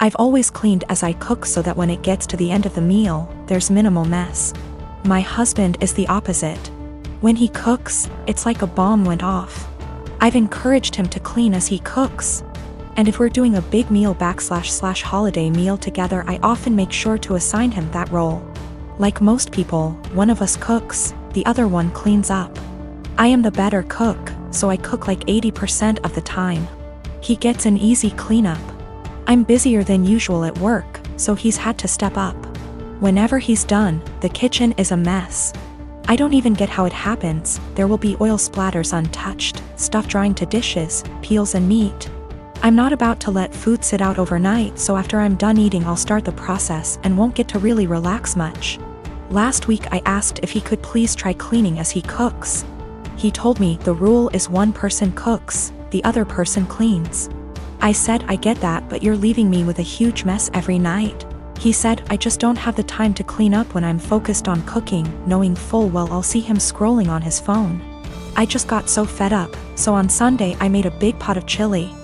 I've always cleaned as I cook so that when it gets to the end of the meal, there's minimal mess. My husband is the opposite. When he cooks, it's like a bomb went off. I've encouraged him to clean as he cooks. And if we're doing a big meal / holiday meal together, I often make sure to assign him that role. Like most people, one of us cooks, the other one cleans up. I am the better cook, so I cook like 80% of the time. He gets an easy cleanup. I'm busier than usual at work, so he's had to step up. Whenever he's done, the kitchen is a mess. I don't even get how it happens. There will be oil splatters untouched, stuff drying to dishes, peels and meat. I'm not about to let food sit out overnight, so after I'm done eating I'll start the process and won't get to really relax much. Last week I asked if he could please try cleaning as he cooks. He told me the rule is one person cooks, the other person cleans. I said, I get that, but you're leaving me with a huge mess every night. He said, I just don't have the time to clean up when I'm focused on cooking, knowing full well I'll see him scrolling on his phone. I just got so fed up, so on Sunday I made a big pot of chili.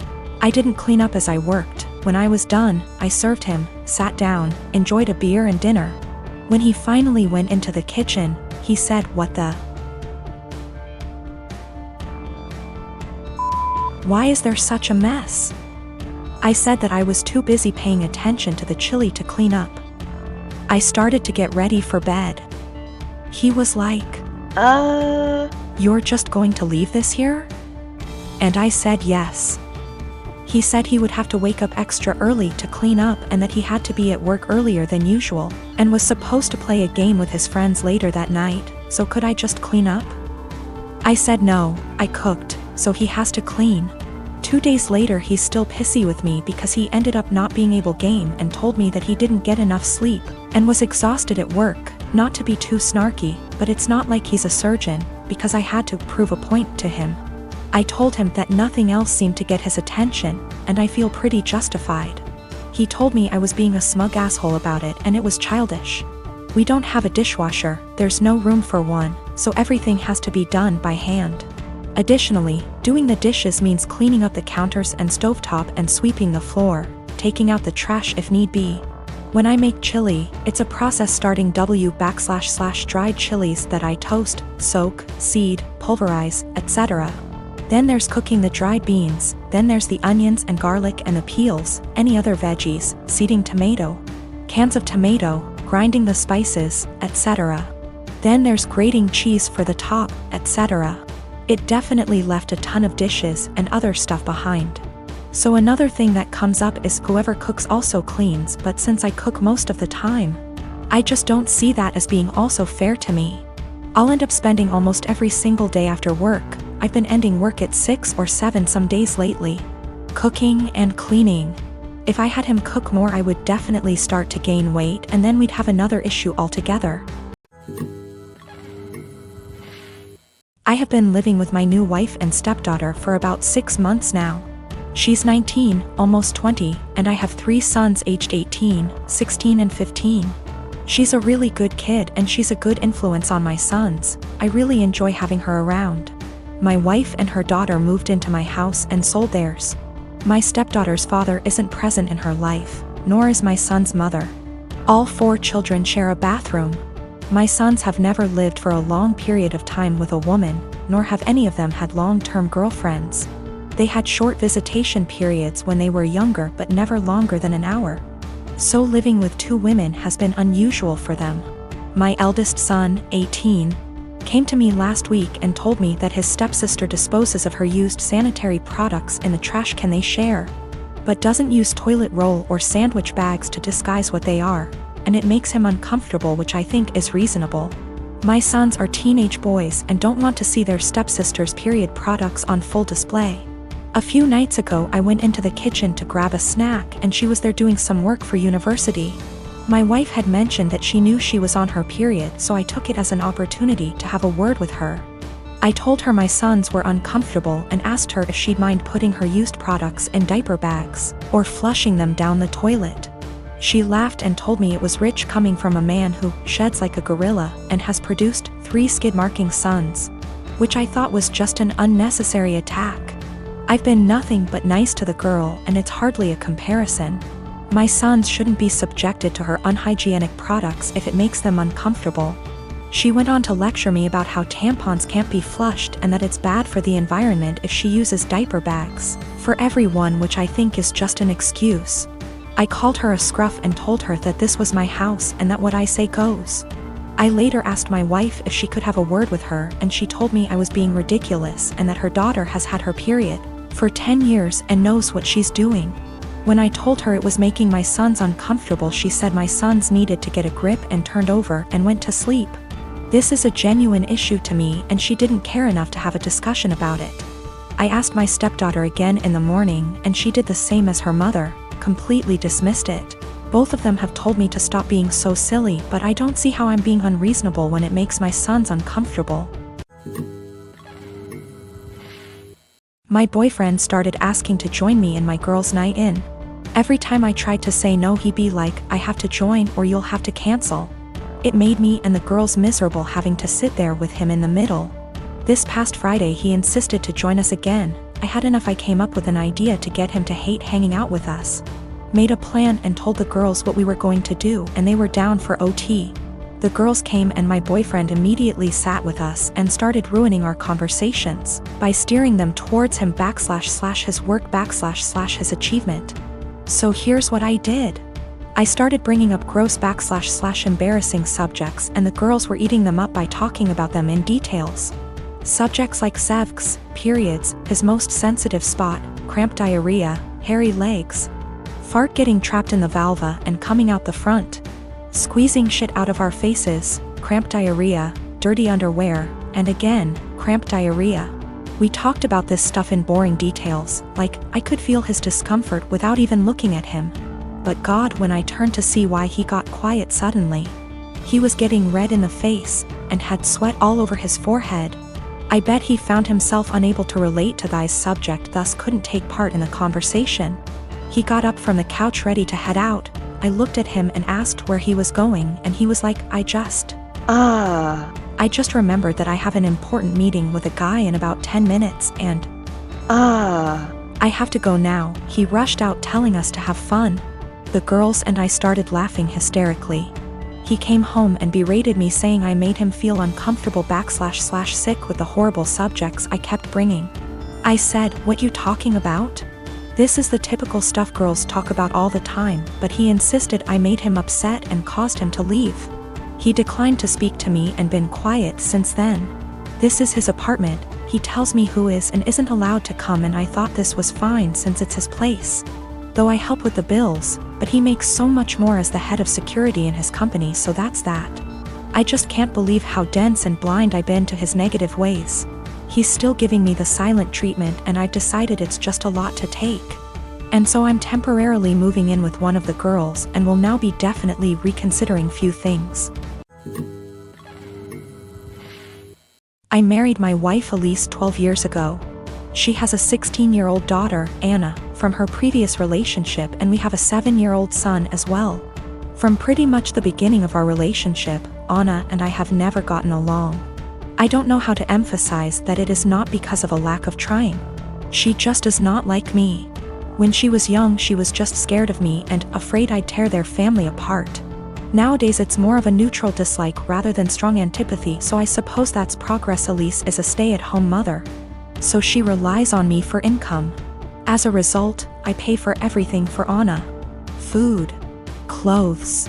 I didn't clean up as I worked. When I was done, I served him, sat down, enjoyed a beer and dinner. When he finally went into the kitchen, he said, "What the? Why is there such a mess?" I said that I was too busy paying attention to the chili to clean up. I started to get ready for bed. He was like, "You're just going to leave this here?" And I said yes. He said he would have to wake up extra early to clean up and that he had to be at work earlier than usual, and was supposed to play a game with his friends later that night, so could I just clean up? I said no, I cooked, so he has to clean. 2 days later he's still pissy with me because he ended up not being able to game and told me that he didn't get enough sleep, and was exhausted at work. Not to be too snarky, but it's not like he's a surgeon, because I had to prove a point to him. I told him that nothing else seemed to get his attention, and I feel pretty justified. He told me I was being a smug asshole about it and it was childish. We don't have a dishwasher, there's no room for one, so everything has to be done by hand. Additionally, doing the dishes means cleaning up the counters and stovetop and sweeping the floor, taking out the trash if need be. When I make chili, it's a process starting // dried chilies that I toast, soak, seed, pulverize, etc. Then there's cooking the dried beans, then there's the onions and garlic and the peels, any other veggies, seeding tomato, cans of tomato, grinding the spices, etc. Then there's grating cheese for the top, etc. It definitely left a ton of dishes and other stuff behind. So another thing that comes up is whoever cooks also cleans, but since I cook most of the time, I just don't see that as being also fair to me. I'll end up spending almost every single day after work, I've been ending work at 6 or 7 some days lately, cooking and cleaning. If I had him cook more I would definitely start to gain weight and then we'd have another issue altogether. I have been living with my new wife and stepdaughter for about 6 months now. She's 19, almost 20, and I have 3 sons aged 18, 16 and 15. She's a really good kid and she's a good influence on my sons. I really enjoy having her around. My wife and her daughter moved into my house and sold theirs. My stepdaughter's father isn't present in her life, nor is my son's mother. All 4 children share a bathroom. My sons have never lived for a long period of time with a woman, nor have any of them had long-term girlfriends. They had short visitation periods when they were younger but never longer than an hour. So living with 2 women has been unusual for them. My eldest son, 18, came to me last week and told me that his stepsister disposes of her used sanitary products in the trash can they share, but doesn't use toilet roll or sandwich bags to disguise what they are, and it makes him uncomfortable, which I think is reasonable. My sons are teenage boys and don't want to see their stepsister's period products on full display. A few nights ago I went into the kitchen to grab a snack and she was there doing some work for university. My wife had mentioned that she knew she was on her period, so I took it as an opportunity to have a word with her. I told her my sons were uncomfortable and asked her if she'd mind putting her used products in diaper bags, or flushing them down the toilet. She laughed and told me it was rich coming from a man who sheds like a gorilla and has produced 3 skid-marking sons, which I thought was just an unnecessary attack. I've been nothing but nice to the girl and it's hardly a comparison. My sons shouldn't be subjected to her unhygienic products if it makes them uncomfortable. She went on to lecture me about how tampons can't be flushed and that it's bad for the environment if she uses diaper bags for everyone, which I think is just an excuse. I called her a scruff and told her that this was my house and that what I say goes. I later asked my wife if she could have a word with her, and she told me I was being ridiculous and that her daughter has had her period for 10 years and knows what she's doing. When I told her it was making my sons uncomfortable, she said my sons needed to get a grip and turned over and went to sleep. This is a genuine issue to me, and she didn't care enough to have a discussion about it. I asked my stepdaughter again in the morning, and she did the same as her mother, completely dismissed it. Both of them have told me to stop being so silly, but I don't see how I'm being unreasonable when it makes my sons uncomfortable. My boyfriend started asking to join me in my girls' night in. Every time I tried to say no, he'd be like, "I have to join or you'll have to cancel." It made me and the girls miserable having to sit there with him in the middle. This past Friday he insisted to join us again. I had enough. I came up with an idea to get him to hate hanging out with us. Made a plan and told the girls what we were going to do, and they were down for OT. The girls came and my boyfriend immediately sat with us and started ruining our conversations by steering them towards him / his work / his achievement. So here's what I did. I started bringing up gross / embarrassing subjects, and the girls were eating them up by talking about them in details. Subjects like sevgs, periods, his most sensitive spot, cramp diarrhea, hairy legs, fart getting trapped in the vulva and coming out the front, squeezing shit out of our faces, cramp diarrhea, dirty underwear, and again, cramp diarrhea. We talked about this stuff in boring details, like, I could feel his discomfort without even looking at him. But God, when I turned to see why, he got quiet suddenly. He was getting red in the face, and had sweat all over his forehead. I bet he found himself unable to relate to this subject, thus couldn't take part in the conversation. He got up from the couch ready to head out. I looked at him and asked where he was going, and he was like, I just remembered that I have an important meeting with a guy in about 10 minutes and I have to go now. He rushed out telling us to have fun. The girls and I started laughing hysterically. He came home and berated me, saying I made him feel uncomfortable / sick with the horrible subjects I kept bringing. I said, what you talking about? This is the typical stuff girls talk about all the time, but he insisted I made him upset and caused him to leave. He declined to speak to me and been quiet since then. This is his apartment. He tells me who is and isn't allowed to come, and I thought this was fine since it's his place. Though I help with the bills, but he makes so much more as the head of security in his company, so that's that. I just can't believe how dense and blind I've been to his negative ways. He's still giving me the silent treatment, and I've decided it's just a lot to take. And so I'm temporarily moving in with one of the girls and will now be definitely reconsidering few things. I married my wife Elise 12 years ago. She has a 16-year-old daughter, Anna, from her previous relationship, and we have a 7-year-old son as well. From pretty much the beginning of our relationship, Anna and I have never gotten along. I don't know how to emphasize that it is not because of a lack of trying. She just is not like me. When she was young, she was just scared of me and afraid I'd tear their family apart. Nowadays it's more of a neutral dislike rather than strong antipathy, so I suppose that's progress. Elise is a stay-at-home mother, so she relies on me for income. As a result, I pay for everything for Anna. Food, clothes,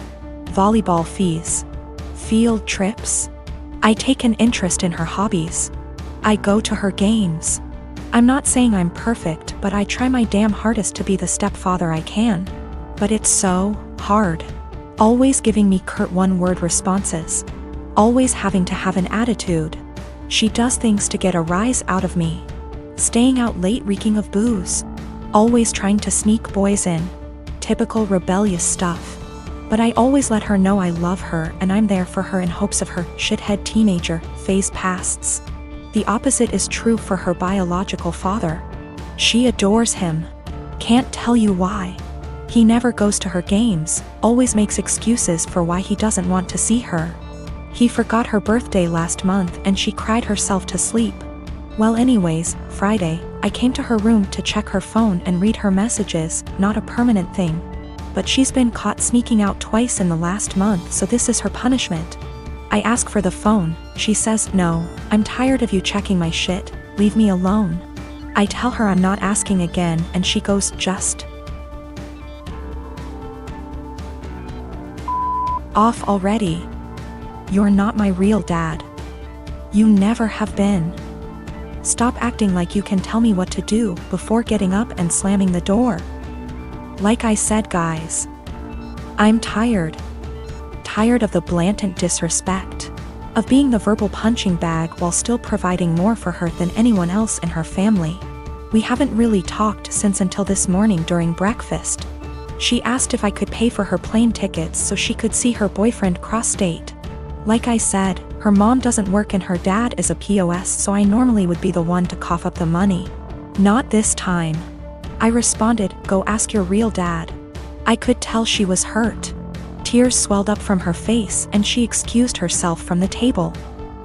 volleyball fees, field trips. I take an interest in her hobbies. I go to her games. I'm not saying I'm perfect, but I try my damn hardest to be the stepfather I can. But it's so hard. Always giving me curt one-word responses. Always having to have an attitude. She does things to get a rise out of me. Staying out late reeking of booze. Always trying to sneak boys in. Typical rebellious stuff. But I always let her know I love her and I'm there for her in hopes of her shithead teenager phase pasts. The opposite is true for her biological father. She adores him. Can't tell you why. He never goes to her games, always makes excuses for why he doesn't want to see her. He forgot her birthday last month and she cried herself to sleep. Well, anyways, Friday, I came to her room to check her phone and read her messages, not a permanent thing. but she's been caught sneaking out twice in the last month, so this is her punishment. I ask for the phone. She says, "No, I'm tired of you checking my shit, leave me alone." I tell her I'm not asking again, and she goes, "Just off already. You're not my real dad. You never have been. Stop acting like you can tell me what to do," before getting up and slamming the door. Like I said, guys, I'm tired. Tired of the blatant disrespect. Of being the verbal punching bag while still providing more for her than anyone else in her family. We haven't really talked since until this morning during breakfast. She asked if I could pay for her plane tickets so she could see her boyfriend cross-state. Like I said, her mom doesn't work and her dad is a POS, so I normally would be the one to cough up the money. Not this time. I responded, "Go ask your real dad." I could tell she was hurt. Tears swelled up from her face and she excused herself from the table.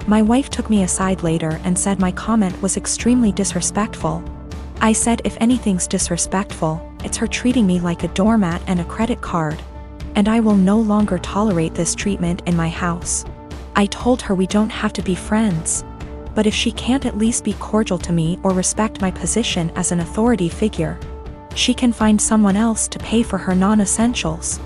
My wife took me aside later and said my comment was extremely disrespectful. I said if anything's disrespectful, it's her treating me like a doormat and a credit card. And I will no longer tolerate this treatment in my house. I told her we don't have to be friends. But if she can't at least be cordial to me or respect my position as an authority figure, she can find someone else to pay for her non-essentials.